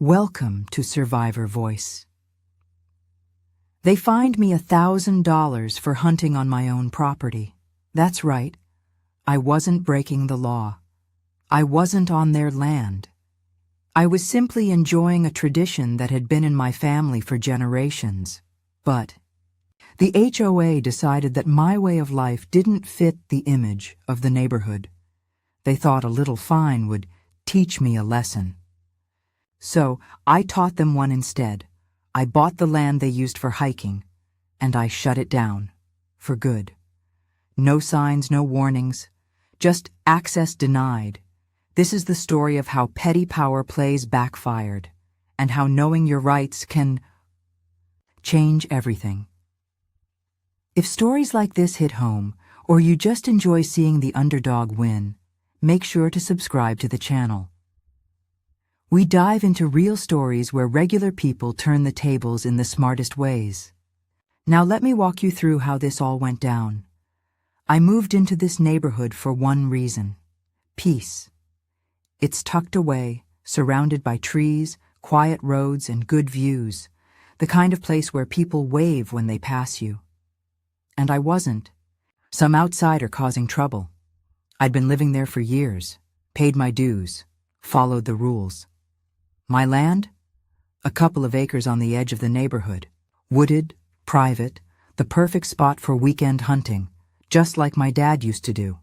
Welcome to Survivor Voice. They fined me $1,000 for hunting on my own property. That's right. I wasn't breaking the law. I wasn't on their land. I was simply enjoying a tradition that had been in my family for generations. But the HOA decided that my way of life didn't fit the image of the neighborhood. They thought a little fine would teach me a lesson. So I taught them one instead. I bought the land they used for hiking, and I shut it down. For good. No signs, no warnings. Just access denied. This is the story of how petty power plays backfired, and how knowing your rights can change everything. If stories like this hit home, or you just enjoy seeing the underdog win, make sure to subscribe to the channel. We dive into real stories where regular people turn the tables in the smartest ways. Now let me walk you through how this all went down. I moved into this neighborhood for one reason: peace. It's tucked away, surrounded by trees, quiet roads, and good views, the kind of place where people wave when they pass you. And I wasn't. Some outsider causing trouble. I'd been living there for years, paid my dues, followed the rules. My land? A couple of acres on the edge of the neighborhood. Wooded, private, the perfect spot for weekend hunting, just like my dad used to do.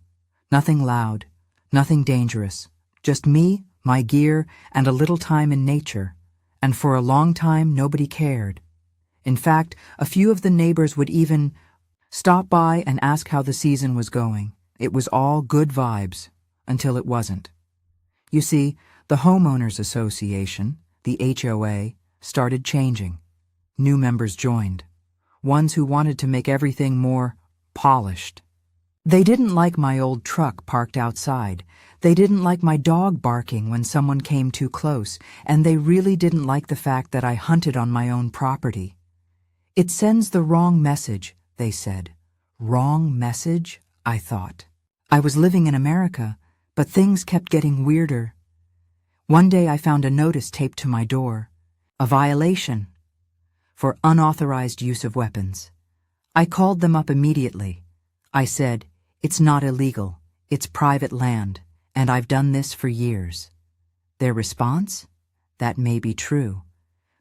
Nothing loud, nothing dangerous. Just me, my gear, and a little time in nature. And for a long time, nobody cared. In fact, a few of the neighbors would even stop by and ask how the season was going. It was all good vibes, until it wasn't. You see, the Homeowners Association, the HOA, started changing. New members joined. Ones who wanted to make everything more polished. They didn't like my old truck parked outside. They didn't like my dog barking when someone came too close, and they really didn't like the fact that I hunted on my own property. It sends the wrong message, they said. Wrong message, I thought. I was living in America, but things kept getting weirder. One day I found a notice taped to my door. A violation for unauthorized use of weapons. I called them up immediately. I said, "It's not illegal. It's private land, and I've done this for years." Their response? That may be true,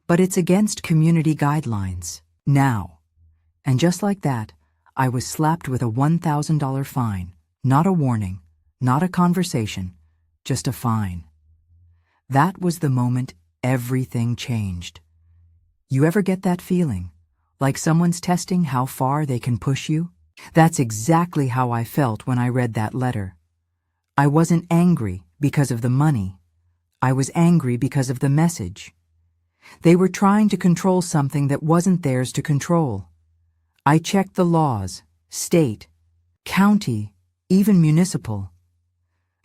but it's against community guidelines. Now. And just like that, I was slapped with a $1,000 fine. Not a warning, not a conversation, just a fine. That was the moment everything changed. You ever get that feeling? Like someone's testing how far they can push you? That's exactly how I felt when I read that letter. I wasn't angry because of the money. I was angry because of the message. They were trying to control something that wasn't theirs to control. I checked the laws, state, county, even municipal.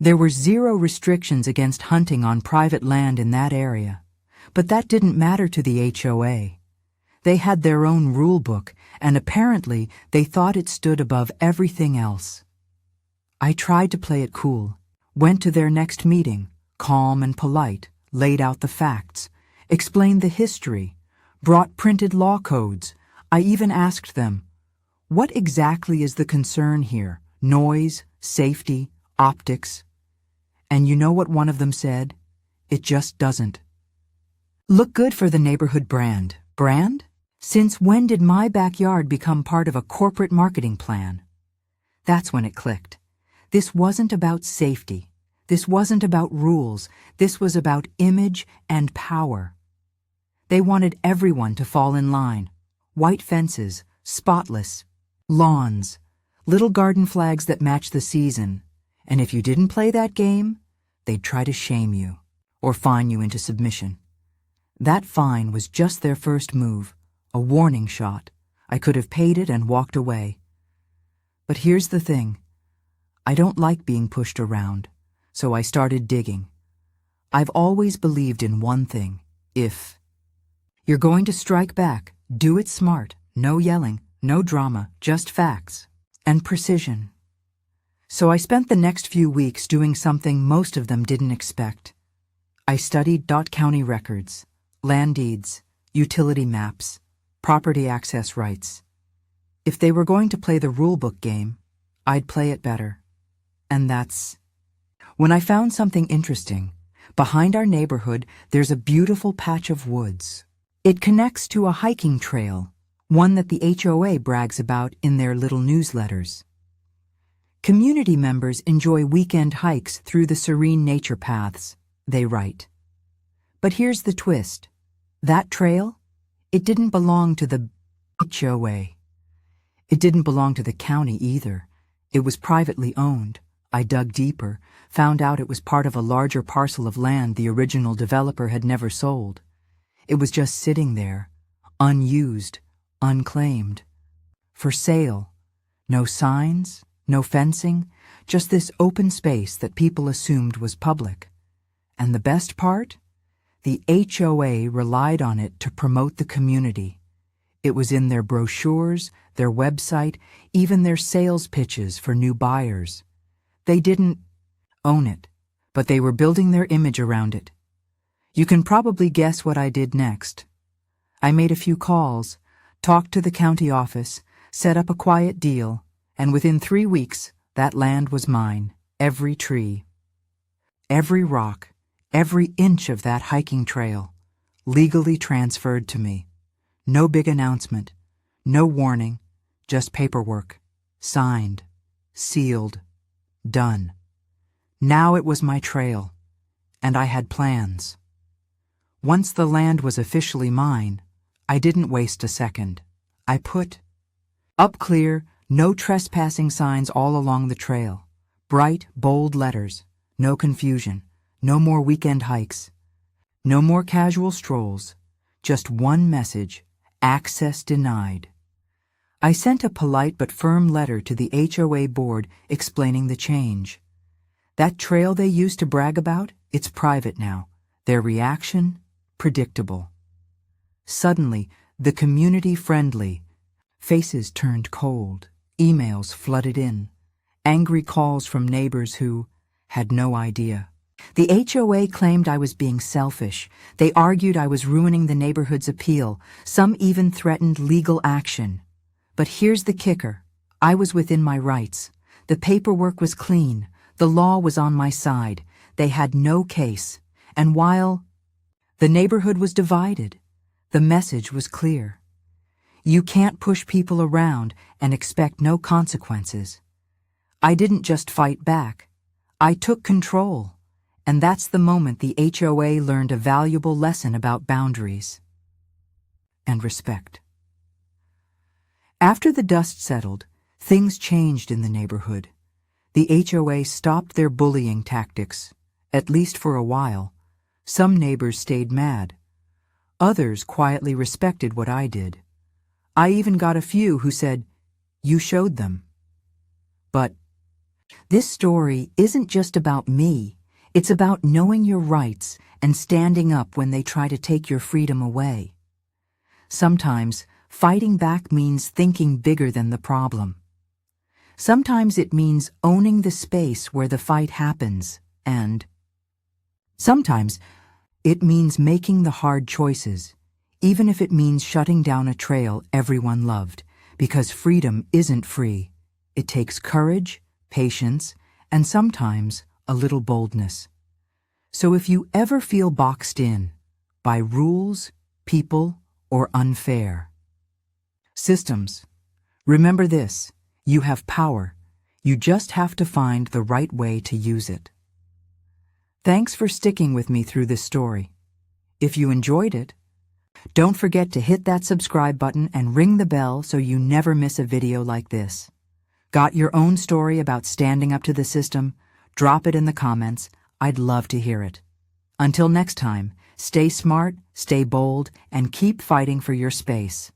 There were zero restrictions against hunting on private land in that area, but that didn't matter to the HOA. They had their own rule book, and apparently they thought it stood above everything else. I tried to play it cool, went to their next meeting, calm and polite, laid out the facts, explained the history, brought printed law codes. I even asked them, "What exactly is the concern here? Noise, safety, optics?" And you know what one of them said? It just doesn't. Look good for the neighborhood brand. Brand? Since when did my backyard become part of a corporate marketing plan? That's when it clicked. This wasn't about safety. This wasn't about rules. This was about image and power. They wanted everyone to fall in line. White fences, spotless, lawns, little garden flags that match the season. And if you didn't play that game, they'd try to shame you or fine you into submission. That fine was just their first move, a warning shot. I could have paid it and walked away. But here's the thing. I don't like being pushed around, so I started digging. I've always believed in one thing. If you're going to strike back, do it smart. No yelling, no drama, just facts and precision. So I spent the next few weeks doing something most of them didn't expect. I studied county records, land deeds, utility maps, property access rights. If they were going to play the rulebook game, I'd play it better. And that's when I found something interesting. Behind our neighborhood, there's a beautiful patch of woods. It connects to a hiking trail, one that the HOA brags about in their little newsletters. Community members enjoy weekend hikes through the serene nature paths, they write. But here's the twist. That trail? It didn't belong to the HOA. It didn't belong to the county either. It was privately owned. I dug deeper, found out it was part of a larger parcel of land the original developer had never sold. It was just sitting there, unused, unclaimed. For sale. No signs, no fencing, just this open space that people assumed was public. And the best part? The HOA relied on it to promote the community. It was in their brochures, their website, even their sales pitches for new buyers. They didn't own it, but they were building their image around it. You can probably guess what I did next. I made a few calls, talked to the county office, set up a quiet deal, and within 3 weeks, that land was mine, every tree. Every rock, every inch of that hiking trail, legally transferred to me. No big announcement, no warning, just paperwork, signed, sealed, done. Now it was my trail, and I had plans. Once the land was officially mine, I didn't waste a second. I put up clear, no trespassing signs all along the trail. Bright, bold letters, no confusion, no more weekend hikes, no more casual strolls, just one message: access denied. I sent a polite but firm letter to the HOA board explaining the change. That trail they used to brag about, it's private now. Their reaction? Predictable. Suddenly, the community-friendly faces turned cold. Emails flooded in. Angry calls from neighbors who had no idea. The HOA claimed I was being selfish. They argued I was ruining the neighborhood's appeal. Some even threatened legal action. But here's the kicker. I was within my rights. The paperwork was clean. The law was on my side. They had no case. And while the neighborhood was divided, the message was clear. You can't push people around and expect no consequences. I didn't just fight back. I took control. And that's the moment the HOA learned a valuable lesson about boundaries and respect. After the dust settled, things changed in the neighborhood. The HOA stopped their bullying tactics, at least for a while. Some neighbors stayed mad. Others quietly respected what I did. I even got a few who said, "You showed them." But this story isn't just about me. It's about knowing your rights and standing up when they try to take your freedom away. Sometimes, fighting back means thinking bigger than the problem. Sometimes it means owning the space where the fight happens, and sometimes it means making the hard choices, even if it means shutting down a trail everyone loved, because freedom isn't free. It takes courage, patience, and sometimes a little boldness. So if you ever feel boxed in by rules, people, or unfair systems, remember this: you have power. You just have to find the right way to use it. Thanks for sticking with me through this story. If you enjoyed it, don't forget to hit that subscribe button and ring the bell so you never miss a video like this. Got your own story about standing up to the system? Drop it in the comments. I'd love to hear it. Until next time, stay smart, stay bold, and keep fighting for your space.